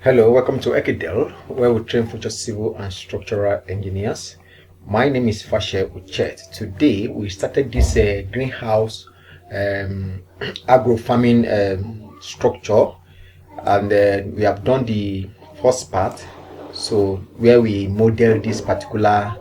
Hello, welcome to Ekidel, where we train future civil and structural engineers. My name is Fashe Uchet. Today we started this greenhouse agro-farming structure, and we have done the first part. So where we model this particular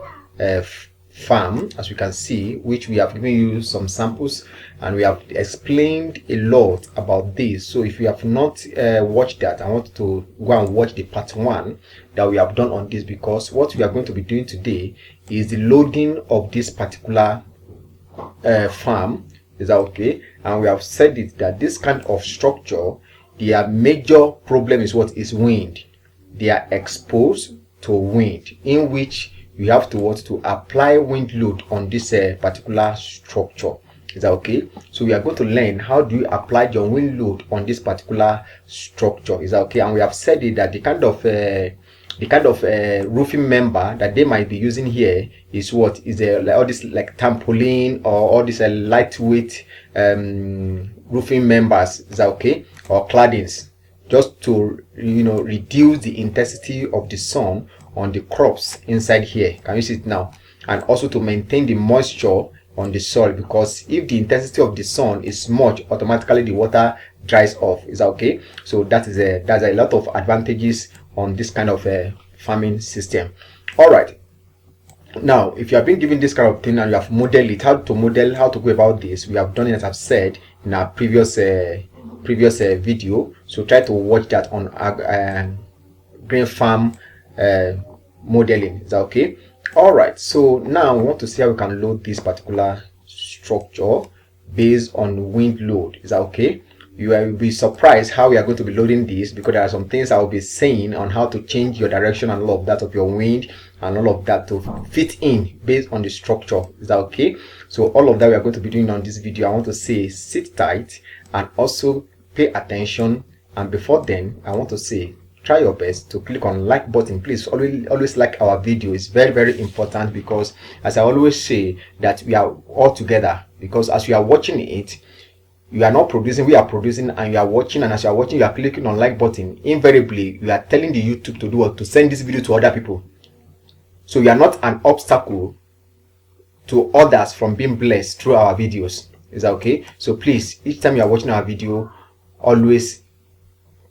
farm, as you can see, which we have given you some samples and we have explained a lot about this. So if you have not watched that, I want to go and watch the part 1 that we have done on this, because what we are going to be doing today is the loading of this particular farm. Is that okay? And we have said it that this kind of structure, their major problem is what is wind. They are exposed to wind, in which you have to apply wind load on this particular structure. Is that okay? So we are going to learn how do you apply your wind load on this particular structure. Is that okay? And we have said it that the kind of roofing member that they might be using here is what is like all this like tarpaulin or all these lightweight roofing members. Is that okay? Or claddings, just to reduce the intensity of the sun on the crops inside here. Can you see it now? And also to maintain the moisture on the soil, because if the intensity of the sun is much, automatically the water dries off. Is that okay? So that's a lot of advantages on this kind of farming system. All right, now if you have been given this kind of thing and you have modeled it, how to go about this, we have done it, as I've said in our previous video. So try to watch that on green farm modeling. Is that okay? All right, so now we want to see how we can load this particular structure based on wind load. Is that okay? You will be surprised how we are going to be loading this, because there are some things I will be saying on how to change your direction and all of that of your wind and all of that to fit in based on the structure. Is that okay? So all of that we are going to be doing on this video. I want to say sit tight and also pay attention. And before then, I want to say try your best to click on like button. Please always like our video. It's very important, because as I always say that we are all together, because as you are watching it, you are not producing, we are producing, and you are watching, and as you are watching, you are clicking on like button. Invariably you are telling the YouTube to do what? To send this video to other people. So you are not an obstacle to others from being blessed through our videos. Is that okay? So please, each time you are watching our video, always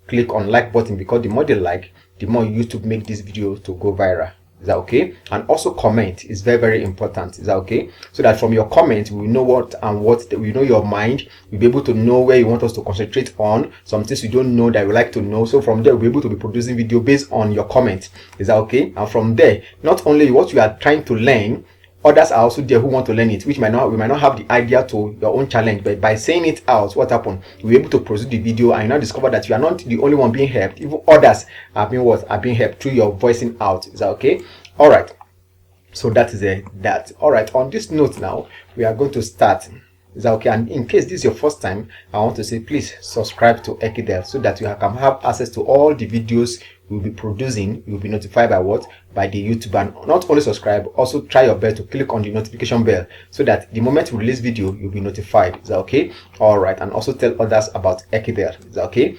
click on like button, because the more they like, the more YouTube make this video to go viral. Is that okay? And also comment is very important. Is that okay? So that from your comment we know we know your mind. We'll be able to know where you want us to concentrate on, some things you don't know that we like to know. So from there we'll be able to be producing video based on your comment. Is that okay? And from there, not only what you are trying to learn, others are also there who want to learn it, which we might not have the idea to your own challenge, but by saying it out, what happened, you'll be able to produce the video, and you now discover that you are not the only one being helped. Even others are being helped through your voicing out. Is that okay? All right, so that is that. All right, on this note now, we are going to start. Is that okay? And in case this is your first time, I want to say please subscribe to Ekidel, so that you can have access to all the videos we'll be producing. You'll be notified by what? By the YouTube. And not only subscribe, also try your best to click on the notification bell, so that the moment we release video, you'll be notified. Is that okay? All right, and also tell others about Ekidel. Is that okay?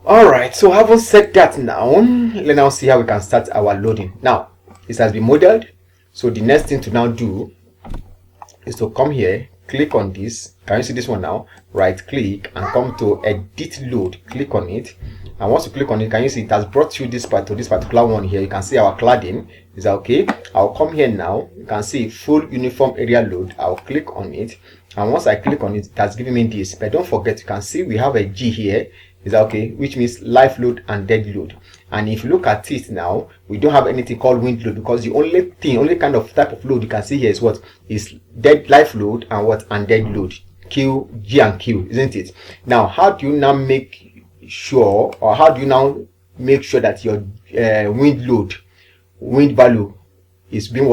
All right, so having said that, now let's now see how we can start our loading. Now this has been modeled, so the next thing to now do is to come here, click on this. Can you see this one now? Right click and come to edit load, click on it. And once you click on it, can you see it has brought you this part to this particular one here? You can see our cladding. Is that okay? I'll come here now. You can see full uniform area load. I'll click on it, and once I click on it, it has given me this. But don't forget, you can see we have a G here. Is that okay? Which means live load and dead load. And if you look at it now, we don't have anything called wind load, because the only kind of type of load you can see here is what is dead live load and what and dead load. Q, G and Q, isn't it? Now how do you now make sure, or how do you now make sure that your wind value is being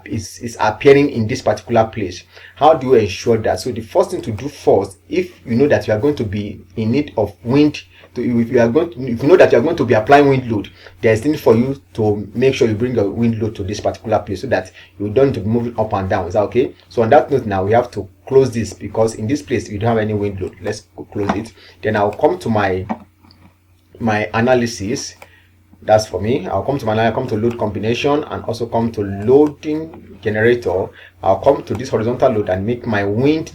is appearing in this particular place? How do you ensure that? So the first thing to do first, if you know that you are going to be in need of wind, if you know that you are going to be applying wind load, there is need for you to make sure you bring your wind load to this particular place, so that you don't need to be moving up and down. Is that okay? So on that note, now we have to close this, because in this place we don't have any wind load. Let's close it. Then I'll come to my my analysis. That's for me. I'll come to my come to load combination and also come to loading generator. I'll come to this horizontal load and make my wind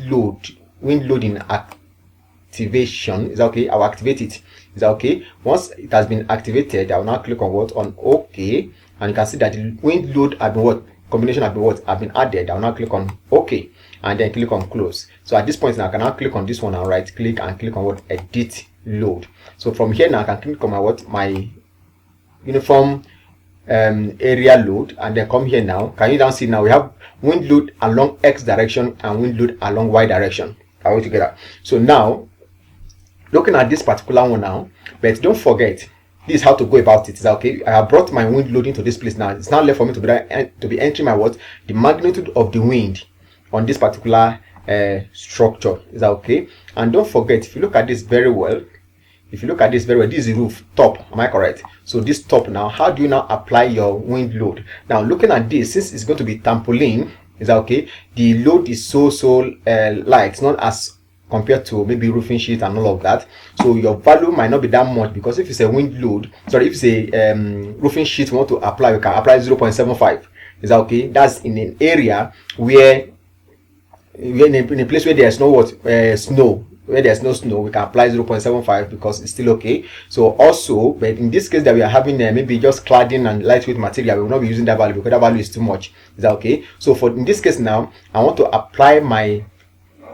loading activation. Is that okay? I'll activate it. Is that okay? Once it has been activated, I'll now click on what? On OK, and you can see that the wind load have been what? Combination have been what? Have been added. I'll now click on OK and then click on close. So at this point now I can now click on this one and right click and click on what? Edit load. So from here now I can click on my what? My uniform area load, and then come here now. Can you now see now we have wind load along X direction and wind load along Y direction. Are we together? So now looking at this particular one now, but don't forget this is how to go about it. Is that okay? I have brought my wind load into this place now. It's now left for me to be entering my what? The magnitude of the wind on this particular structure. Is that okay? And don't forget, if you look at this very well, this is the roof top. Am I correct? So this top now, how do you now apply your wind load? Now looking at this, since it's going to be tarpaulin, is that okay? The load is so light, not as compared to maybe roofing sheet and all of that. So your value might not be that much, because if it's a wind load, sorry, if it's a roofing sheet we want to apply, we can apply 0.75. Is that okay? That's in an area where in a place where there's no snow. Where there's no snow, we can apply 0.75 because it's still okay. So also, but in this case that we are having maybe just cladding and lightweight material, we will not be using that value because that value is too much. Is that okay? So for in this case now, I want to apply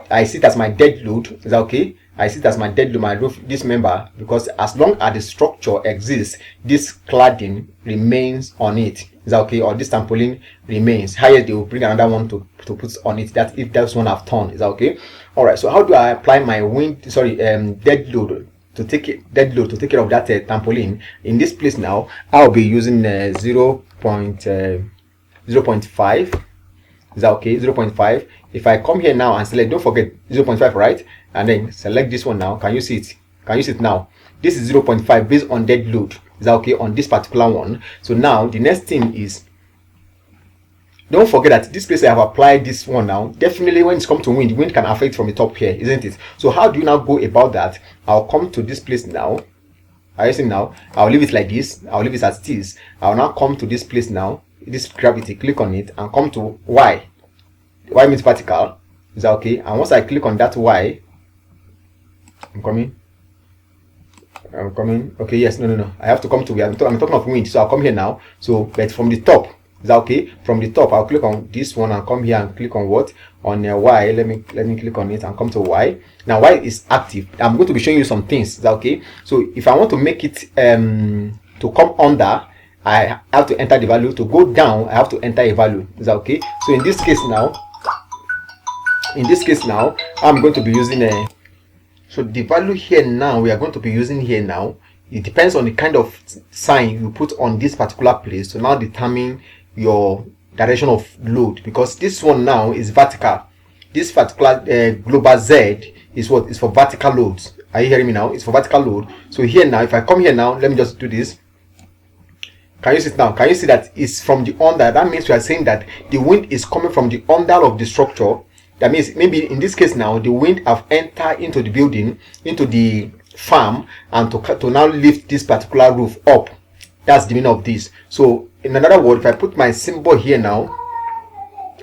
I see it as my dead load. Is that okay? I see it as my dead load, my roof, this member, because as long as the structure exists, this cladding remains on it. Is that okay? Or this tarpaulin remains. Highest they will bring another one to put on it. That if that one have torn. Is that okay? All right. So how do I apply my dead load to take care of that tarpaulin? In this place now, I'll be using 0.5. Is that okay? 0.5. If I come here now and select, don't forget 0.5, right? And then select this one now. Can you see it? Can you see it now? This is 0.5 based on dead load. Is that okay? On this particular one. So now the next thing is, don't forget that this place I have applied this one now. Definitely when it's come to wind can affect from the top here, isn't it? So how do you now go about that? I'll come to this place now. Are you seeing now? I'll leave it like this. I'll leave it as it is. I'll now come to this place now. This gravity, click on it and come to Y. Y means vertical. Is that okay? And once I click on that Y, I'm coming. Okay, yes, no. I have to come to, I'm talking of wind, so I'll come here now. So, but from the top, is that okay? From the top, I'll click on this one and come here and click on what? On Y. Let me click on it and come to Y. Now Y is active. I'm going to be showing you some things. Is that okay? So if I want to make it to come under, I have to enter the value. To go down, I have to enter a value. Is that okay? So in this case now, I'm going to be using a. So the value here now we are going to be using here now, it depends on the kind of sign you put on this particular place to now determine your direction of load, because this one now is vertical. This particular global Z is what is for vertical loads. Are you hearing me now? It's for vertical load. So here now, if I come here now, let me just do this. Can you see it now? Can you see that it's from the under? That means we are saying that the wind is coming from the under of the structure. That means maybe in this case now, the wind have entered into the building, into the farm, and to now lift this particular roof up. That's the meaning of this. So in another word, if I put my symbol here now,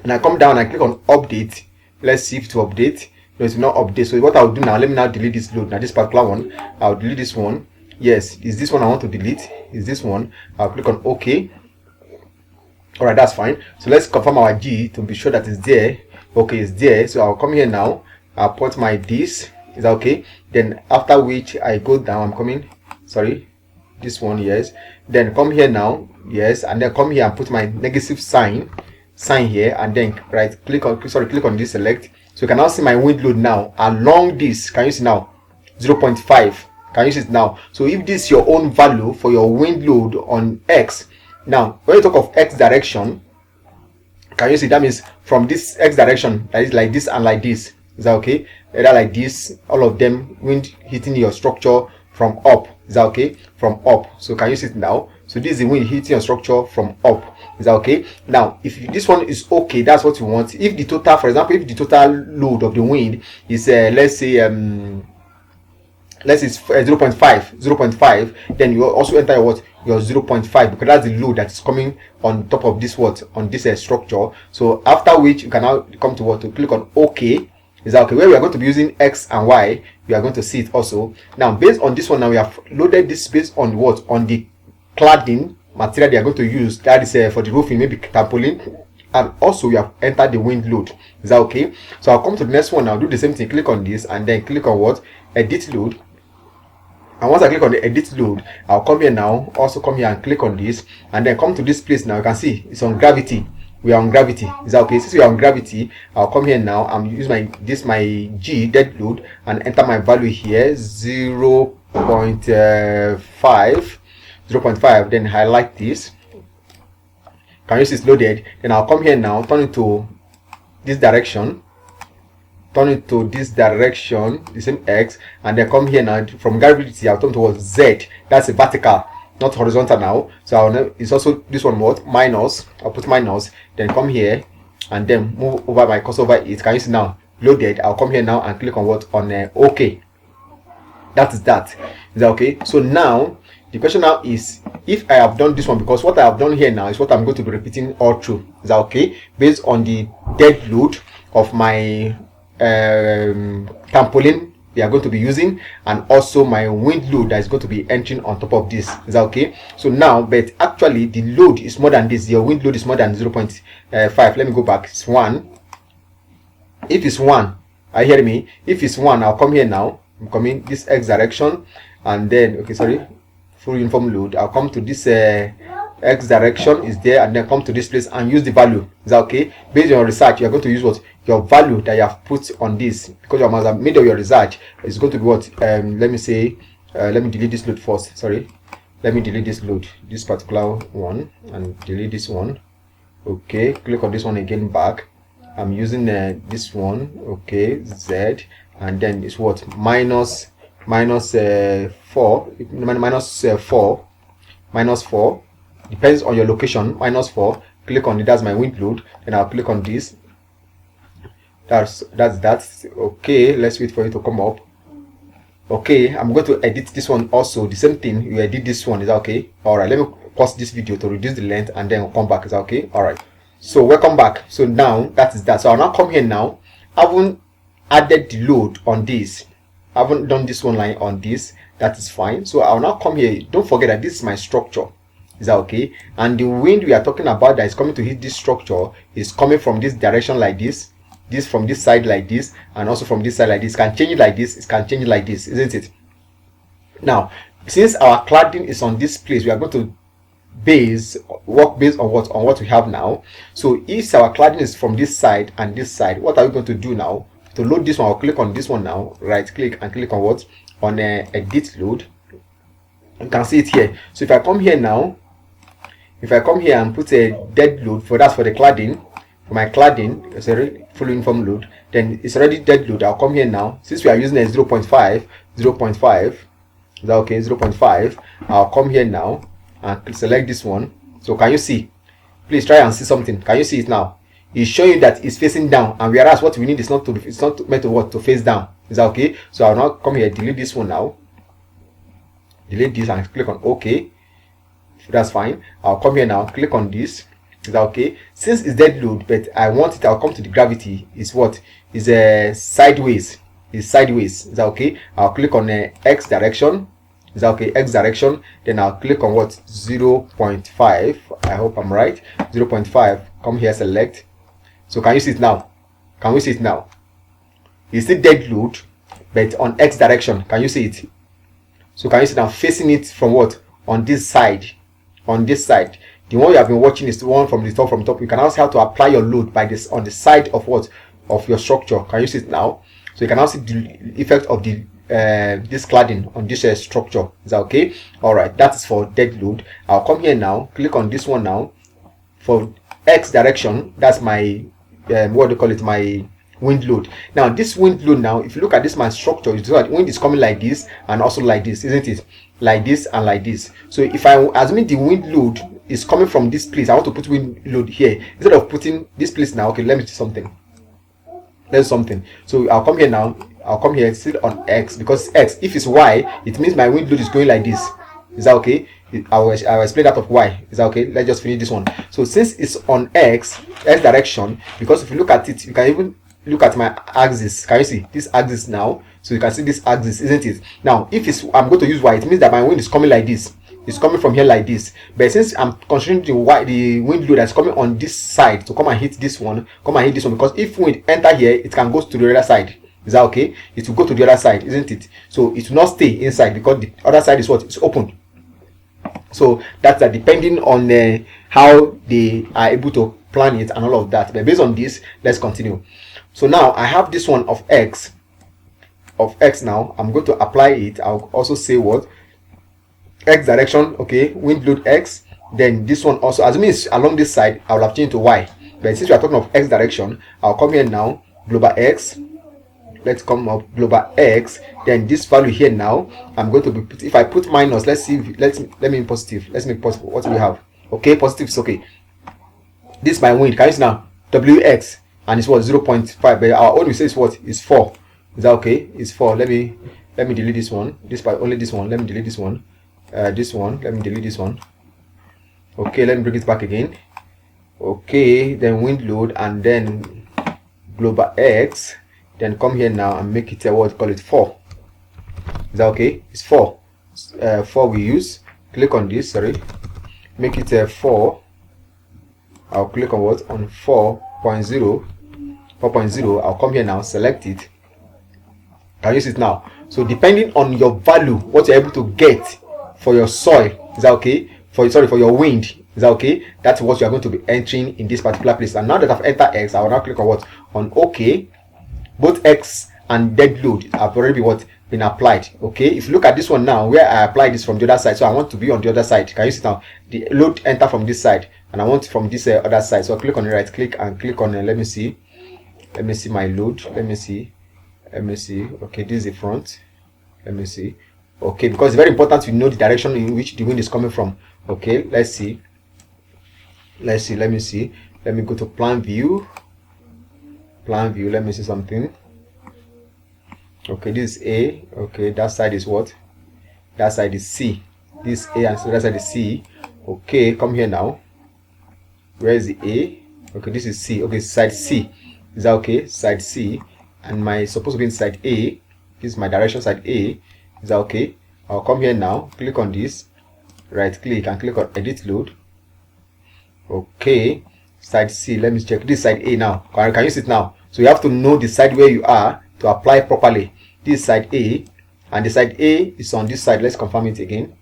and I come down and click on update, let's see if to update. No, it's not update. So what I'll do now, let me now delete this load. Now this particular one, I'll delete this one. Yes, is this one I want to delete? Is this one? I'll click on OK. All right, that's fine. So let's confirm our G to be sure that it's there. Okay, it's there. So I'll come here now. I'll put my this. Is that okay? Then after which I go down. I'm coming. Sorry, this one. Yes. Then come here now. Yes, and then come here and put my negative sign here, and then click on this select. So you can now see my wind load now along this. Can you see now? 0.5. Can you see it now? So if this is your own value for your wind load on X, now when you talk of X direction, can you see that means from this X direction, that is like this and like this. Is that okay? Either like this, all of them, wind hitting your structure from up. Is that okay? From up. So can you see it now? So this is the wind hitting your structure from up. Is that okay? Now, if this one is okay, that's what you want. If the total, for example, if the total load of the wind is let's say let's say it's 0.5, then you also enter your what, your 0.5, because that's the load that is coming on top of this what, on this structure. So after which you can now come to what, to click on OK. Is that okay? Where we are going to be using X and Y, we are going to see it also. Now based on this one, now we have loaded this based on what, on the cladding material they are going to use, that is for the roofing, maybe tarpaulin, and also we have entered the wind load. Is that okay? So I'll come to the next one now, do the same thing, click on this and then click on what, edit load. And once I click on the edit load, I'll come here now, also come here and click on this and then come to this place. Now you can see it's on gravity. We are on gravity. Is that okay? Since we are on gravity, I'll come here now and use my G dead load and enter my value here, 0.5, then highlight this. Can you see it's loaded? Then I'll come here now, turn it to this direction, the same X, and then come here now from gravity. I'll turn towards Z. That's a vertical, not horizontal now. So it's also this one what, minus. I'll put minus, then come here and then move over my cursor over it. Can you see now loaded? I'll come here now and click on what, on OK. That is that. Is that okay? So now the question now is, if I have done this one, because what I have done here now is what I'm going to be repeating all through. Is that okay? Based on the dead load of my tarpaulin we are going to be using, and also my wind load that is going to be entering on top of this. Is that okay? So now, but actually the load is more than this. Your wind load is more than 0.5. Let me go back. It's 1. If it's 1, are you hearing me? If it's 1, I'll come here now. I'm coming this X direction, and then okay, sorry, full uniform load. I'll come to this X direction is there, and then come to this place and use the value. Is that okay? Based on your research, you are going to use what, your value that you have put on this, because you must have made of your research. It's going to be what, let me say, let me delete this load first. Sorry, let me delete this load, this particular one, and delete this one. Okay, click on this one again, back. I'm using this one. Okay, Z, and then it's what, minus 4, minus 4, depends on your location, minus 4. Click on it, that's my wind load. Then I'll click on this. That's okay. Let's wait for it to come up. Okay, I'm going to edit this one also, the same thing. You edit this one. Is that okay? All right, let me pause this video to reduce the length and then come back. Is that okay? All right, so welcome back. So now that is that. So I'll now come here now. I haven't added the load on this, I haven't done this one line on this. That is fine. So I'll now come here. Don't forget that this is my structure. Is that okay? And the wind we are talking about that is coming to hit this structure is coming from this direction like this from this side like this, and also from this side like this. It can change it like this, it can change it like this, isn't it? Now, since our cladding is on this place, we are going to work based on what we have now. So if our cladding is from this side and this side, what are we going to do now? To load this one, I'll click on this one now, right click and click on what, on edit load. You can see it here. So if I come here now, if I come here and put a dead load for that, for the cladding, for my cladding, sorry, full uniform load, then it's already dead load. I'll come here now. Since we are using a 0.5, is that okay? 0.5. I'll come here now and select this one. So can you see? Please try and see something. Can you see it now? It's showing that it's facing down, and whereas what we need is not to, it's not meant to what, to face down. Is that okay? So I'll now come here, delete this one now. Delete this and click on OK. That's fine. I'll come here now, click on this. Is that okay? Since it's dead load, but I want it, I'll come to the gravity. Is what is sideways. Is sideways. Is that okay? I'll click on X direction. Is that okay? X direction. Then I'll click on what, 0.5. I hope I'm right. 0.5. Come here, select. So can you see it now? Can we see it now? It's still dead load, but on X direction. Can you see it? So can you see now, facing it from what? On this side. On this side. The one you have been watching is the one from the top. You can also have to apply your load by this on the side of what? Of your structure. Can you see it now? So you can now see the effect of the this cladding on this structure. Is that okay? All right, that is for dead load. I'll come here now, click on this one now. For X direction, that's my what do you call it, my wind load. Now this wind load, now if you look at this my structure, you see that wind is coming like this and also like this, isn't it? Like this and like this. So if I assume the wind load is coming from this place, I want to put wind load here instead of putting this place now. Okay, let me see something. There's something. So I'll come here now. I'll come here still on X, because X, if it's Y, it means my wind load is going like this. Is that okay? I'll explain that of Y. Is that okay? Let's just finish this one. So since it's on X direction, because if you look at it, you can even look at my axis. Can you see this axis now? So you can see this axis, isn't it? Now if it's, I'm going to use Y, it means that my wind is coming like this. It's coming from here like this. But since I'm considering the wind load that's coming on this side to come and hit this one, because if wind enter here, it can go to the other side. Is that okay? It will go to the other side, isn't it? So it will not stay inside, because the other side is what? It's open. So that's depending on how they are able to plan it and all of that. But based on this, let's continue. So now I have this one of X. Now I'm going to apply it. I'll also say what? X direction, okay, wind load X. Then this one also, assuming it's along this side, I will have changed to Y. But since we are talking of X direction, I'll come here now, global X. Let's come up global X. Then this value here now, I'm going to be, if I put minus, let's see, let me in positive. Let's make positive. What do we have? Okay, positive is okay. This is my wind. Can you see now? WX, and it's what? 0.5. But our own we say is what? Is 4. Is that okay? It's 4. Let me delete this one. This part, only this one. Let me delete this one. This one. Let me delete this one. Okay, let me bring it back again. Okay, then wind load, and then global X. Then come here now and make it what? Call it 4. Is that okay? It's 4. 4 we use. Click on this. Sorry. Make it 4. I'll click on what? On 4.0. 4.0. I'll come here now. Select it. Can you see it now? So depending on your value, what you're able to get for your soil, is that okay? For your wind, is that okay? That's what you are going to be entering in this particular place. And now that I've entered X, I will now click on what? On OK. Both X and dead load have already been applied. Okay, if you look at this one now, where I applied this from the other side, so I want to be on the other side. Can you see now? The load enter from this side, and I want from this other side. So I click on the right click and click on let me see my load. Let me see. Okay, this is the front. Let me see. Okay, because it's very important to know the direction in which the wind is coming from. Okay, let's see. Let me see. Let me go to plan view. Let me see something. Okay, this is A. Okay, that side is what? That side is C. This A, and so that side is C. Okay, come here now. Where is the A? Okay, this is C. Okay, side C. Is that okay? Side C. And my supposed to be in side A. This is my direction, side A. Is that okay? I'll come here now, click on this, right click and click on edit load. Okay, side C. Let me check. This is side A now. Can you see it now? So you have to know the side where you are to apply properly. This is side A, and the side A is on this side. Let's confirm it again.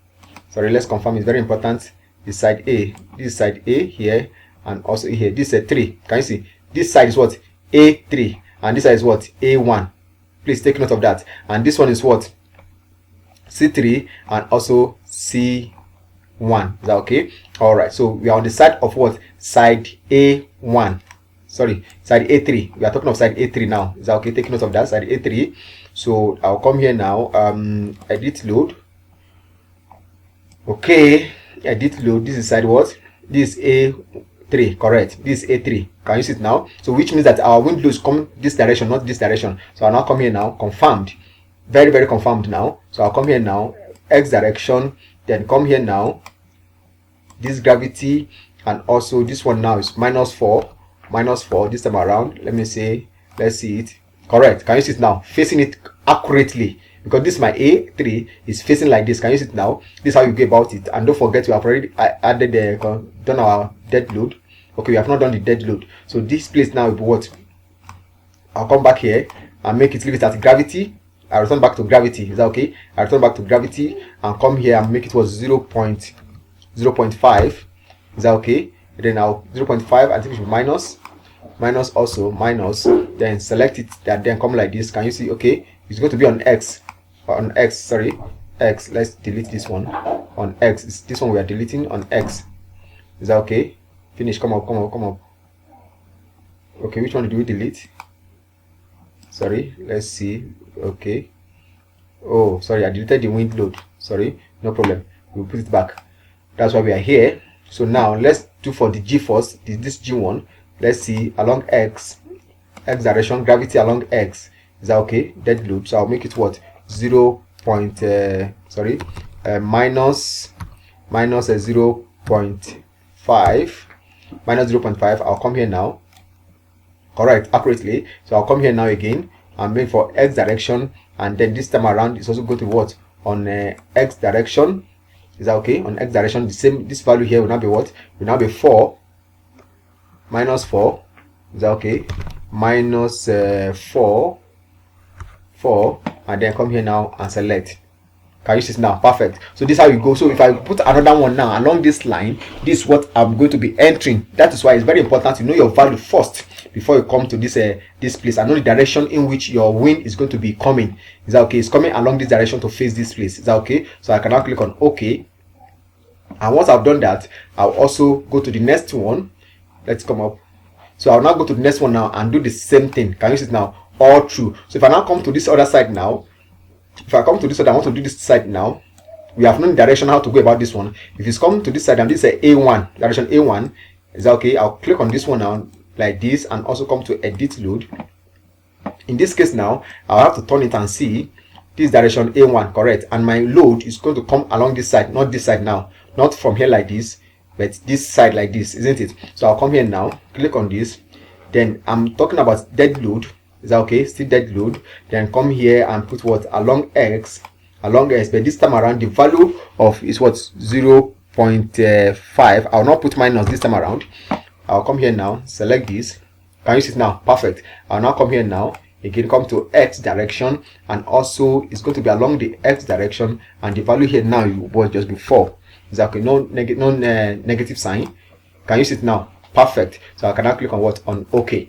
Sorry, let's confirm. It's very important. This side A. This is side A here, and also here. This is 3. Can you see? This side is what? A3, and this side is what? A1. Please take note of that. And this one is what? C3 and also C1. Is that okay? All right. So we are on the side of what? Side A1. Sorry, side A3. We are talking of side A3 now. Is that okay? Take note of that, side A3. So I'll come here now. Edit load. Okay, edit load. This is side what? This is A3. Correct. This is A3. Can you see it now? So which means that our wind load is coming this direction, not this direction. So I'll now come here now. Confirmed. Very, very confirmed now. So I'll come here now. X direction. Then come here now. This gravity, and also this one now is -4. -4 this time around. Let me say, let's see it. Correct. Can you see it now? Facing it accurately, because this my A3 is facing like this. Can you see it now? This is how you go about it. And don't forget, we have already added done our dead load. Okay, we have not done the dead load. So this place now will be what? I'll come back here and make it, leave it at gravity. I return back to gravity. Is that okay? I return back to gravity and come here and make it was 0.5. Is that okay? Then I'll 0.5. I think it should be minus, also minus. Then select it. Then come like this. Can you see? Okay, it's going to be on X. Sorry, X. Let's delete this one. On X, it's this one we are deleting on X. Is that okay? Finish. Come up. Okay, which one do we delete? Sorry, let's see. Okay. Oh, sorry, I deleted the wind load. Sorry, no problem. We'll put it back. That's why we are here. So now let's do for the G first. This G1. Let's see along X direction, gravity along X. Is that okay? Dead load. So I'll make it what? 0. Minus 0.5, minus 0.5. I'll come here now. Correct, accurately. So I'll come here now again. I'm going for X direction, and then this time around it's also going to what? On X direction. Is that okay? On X direction, the same. This value here will now be what? Will now be 4 minus 4. Is that okay? Minus 4, and then come here now and select. Can you see it now? Perfect. So this is how you go. So if I put another one now along this line, this is what I'm going to be entering. That is why it's very important to know your value first before you come to this this place, and know the direction in which your wind is going to be coming. Is that okay? It's coming along this direction to face this place. Is that okay? So I can now click on OK. And once I've done that, I'll also go to the next one. Let's come up. So I'll now go to the next one now and do the same thing. Can you see it now? All through. So if I now come to this other side now, if I come to this side, I want to do this side now. We have known direction how to go about this one. If it's come to this side and this is A1, direction A1, is that okay? I'll click on this one now like this, and also come to edit load. In this case now, I'll have to turn it and see this direction A1, correct? And my load is going to come along this side, not this side now, not from here like this, but this side like this, isn't it? So I'll come here now, click on this, then I'm talking about dead load. Is that okay? Still dead load. Then come here and put what? Along X, but this time around the value of is what? 0.5. I'll not put minus this time around. I'll come here now, select this. Can you see it now? Perfect. I'll now come here now, again come to X direction, and also it's going to be along the X direction, and the value here now was just before. Is that okay? No negative sign. Can you see it now? Perfect. So I can now click on what? On OK.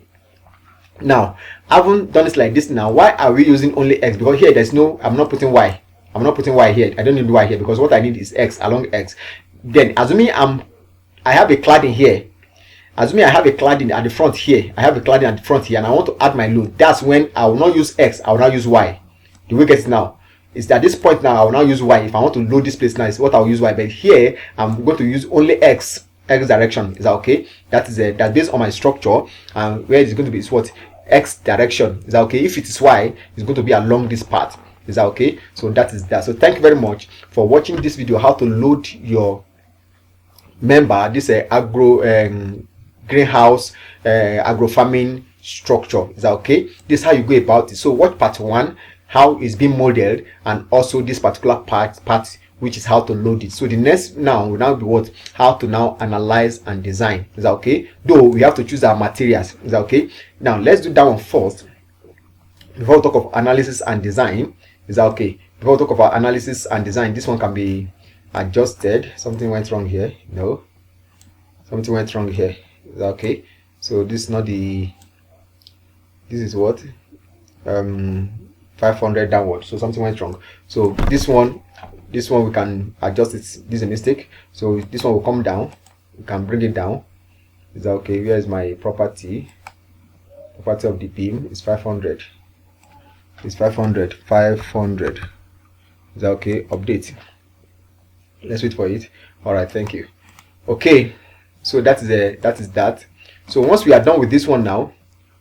Now I haven't done this like this. Now why are we using only X? Because here there's no, I'm not putting Y. I'm not putting Y here. I don't need Y here, because what I need is X along X. Then assuming I have a cladding here, assuming I have a cladding at the front here, I have a cladding at the front here, and I want to add my load, that's when I will not use X, I will now use Y. Do we get it now? Is at this point now I will now use Y. If I want to load this place now, is what I will use Y, but here I'm going to use only X direction. Is that okay? That is that's based on my structure, and where it's going to be is what? X direction. Is that okay? If it is Y, it's going to be along this path. Is that okay? So that is that. So thank you very much for watching this video, how to load your member, this greenhouse agro-farming structure. Is that okay? This is how you go about it. So watch part 1, how it's being modeled, and also this particular part which is how to load it. So the next now will now be what? How to now analyze and design. Is that okay? Though we have to choose our materials. Is that okay? Now let's do that one first before we talk of analysis and design. Is that okay? Before we talk about analysis and design, this one can be adjusted. Something went wrong here. No, something went wrong here. Is that okay? So this is not the, this is what 500 downward, so something went wrong. So this one we can adjust it. This is a mistake, so this one will come down, we can bring it down. Is that okay? Where is my property of the beam? Is 500. It's 500. Is that okay? Update. Let's wait for it. All right, thank you. Okay, so that is that. So once we are done with this one now,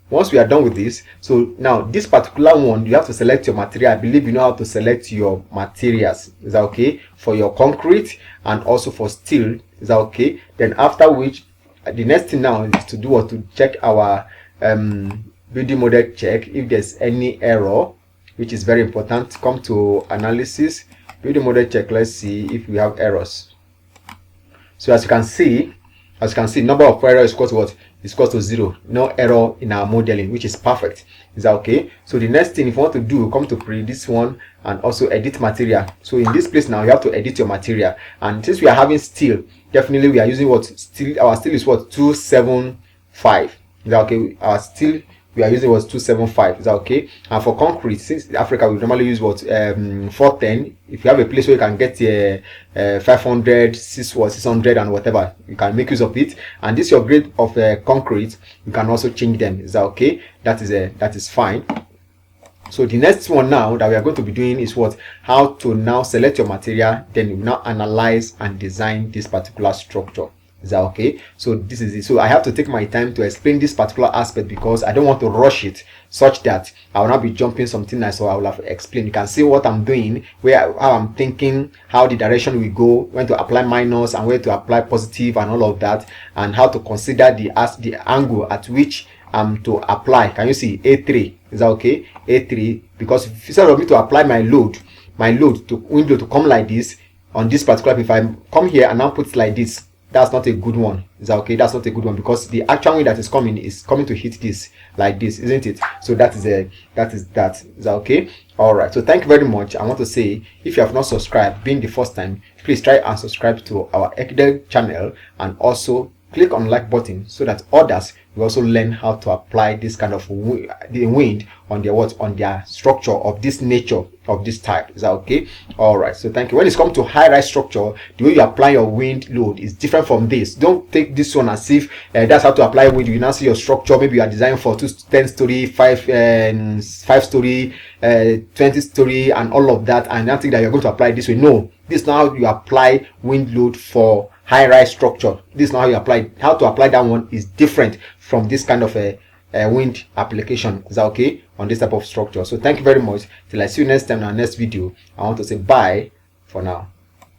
once we are done with this, so now this particular one, you have to select your material. I believe you know how to select your materials. Is that okay? For your concrete and also for steel. Is that okay? Then after which, the next thing now is to do what? To check our building model check if there's any error, which is very important. Come to analysis, building model check. Let's see if we have errors. So as you can see, number of errors is equal to what? Is equal to 0. No error in our modeling, which is perfect. Is that okay? So the next thing, if you want to do, come to this one and also edit material. So in this place now, you have to edit your material. And since we are having steel, definitely we are using what? Steel. Our steel is what? 275. Is that okay? Our steel we are using was 275. Is that okay? And for concrete, since Africa we normally use what? 410. If you have a place where you can get 500, 600 and whatever, you can make use of it. And this your grade of concrete, you can also change them. Is that okay? That is fine. So the next one now that we are going to be doing is what? How to now select your material, then you now analyze and design this particular structure. Is that okay? So this is it. So I have to take my time to explain this particular aspect because I don't want to rush it such that I will not be jumping something nice. So I will have explained. You can see what I'm doing, how I'm thinking, how the direction we go, when to apply minus and where to apply positive and all of that, and how to consider the angle at which I'm to apply. Can you see A3? Is that okay? A3, because instead of me to apply my load to wind load to come like this on this particular, if I come here and now put it like this, that's not a good one. Is that okay? That's not a good one, because the actual wind that is coming to hit this like this, isn't it? So that is that. Is that okay? All right. So thank you very much. I want to say, if you have not subscribed, being the first time, please try and subscribe to our Ekidel channel, and also click on like button so that others will also learn how to apply this kind of the wind on their structure of this nature, of this type. Is that okay? All right. So thank you. When it's come to high-rise structure, the way you apply your wind load is different from this. Don't take this one as if that's how to apply wind. You now see your structure, maybe you are designed for 10 story, 5 story, 20 story, and all of that, and I think that you're going to apply this way. No, this is not how you apply wind load for high-rise structure. This is not how you apply. How to apply that one is different from this kind of a wind application. Is that okay? On this type of structure. So thank you very much. Till I see you next time in our next video. I want to say bye for now.